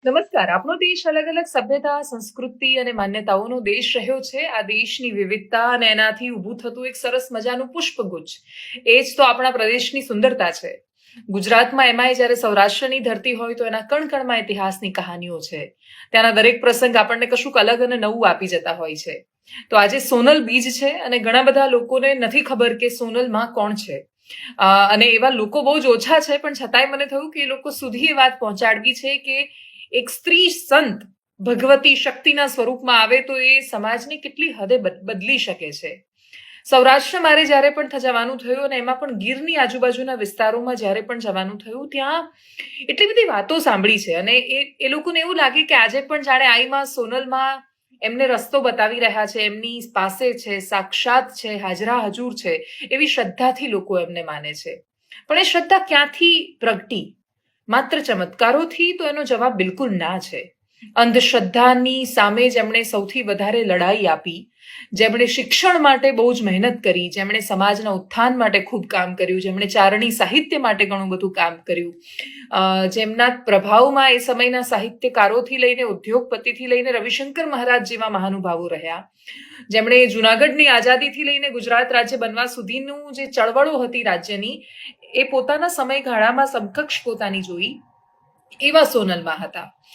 નમસ્કાર. આપણો દેશ અલગ અલગ સભ્યતા, સંસ્કૃતિ અને માન્યતાઓનો દેશ રહ્યો છે. આ દેશની વિવિધતા અને એનાથી ઊભું થતું એક સરસ મજાનું પુષ્પગુચ્છ એ જ તો આપણા પ્રદેશની સુંદરતા છે. ગુજરાતમાં એમાંય જ્યારે સૌરાષ્ટ્રની ધરતી હોય તો એના કણ કણમાં ઇતિહાસની કહાનીઓ છે. ત્યાંના દરેક પ્રસંગ આપણને કશુંક અલગ અને નવું આપી જતા હોય છે. તો આજે સોનલ બીજ છે અને ઘણા બધા લોકોને નથી ખબર કે સોનલમાં કોણ છે. અને એવા લોકો બહુ જ ઓછા છે, પણ છતાંય મને થયું કે એ લોકો સુધી એ વાત પહોંચાડવી છે કે એક સ્ત્રી સંત ભગવતી શક્તિના સ્વરૂપમાં આવે તો એ સમાજને કેટલી હદે બદલી શકે છે. સૌરાષ્ટ્ર મારે જ્યારે પણ જવાનું થયું અને એમાં પણ ગીરની આજુબાજુના વિસ્તારોમાં જ્યારે પણ જવાનું થયું, ત્યાં એટલી બધી વાતો સાંભળી છે અને એ લોકોને એવું લાગે કે આજે પણ જાણે આઈમાં સોનલમાં એમને રસ્તો બતાવી રહ્યા છે, એમની પાસે છે, સાક્ષાત છે, હાજરા હજુર છે, એવી શ્રદ્ધાથી લોકો એમને માને છે. પણ એ શ્રદ્ધા ક્યાંથી પ્રગટી? માત્ર ચમત્કારોથી? તો એનો જવાબ બિલકુલ ના છે. અંધશ્રદ્ધાની સામે જેમણે સૌથી વધારે લડાઈ આપી, જેમણે શિક્ષણ માટે બહુ જ મહેનત કરી, જેમણે સમાજના ઉત્થાન માટે ખૂબ કામ કર્યું, જેમણે ચારણી સાહિત્ય માટે ઘણું બધું કામ કર્યું, જેમના પ્રભાવમાં એ સમયના સાહિત્યકારોથી લઈને ઉદ્યોગપતિથી લઈને રવિશંકર મહારાજ જેવા મહાનુભાવો રહ્યા, જેમણે જુનાગઢની આઝાદીથી લઈને ગુજરાત રાજ્ય બનવા સુધીનું જે ચળવળો હતી રાજ્યની, એ પોતાના સમયગાળામાં સમકક્ષ પોતાની જોઈ, એવા સોનલમાં હતા.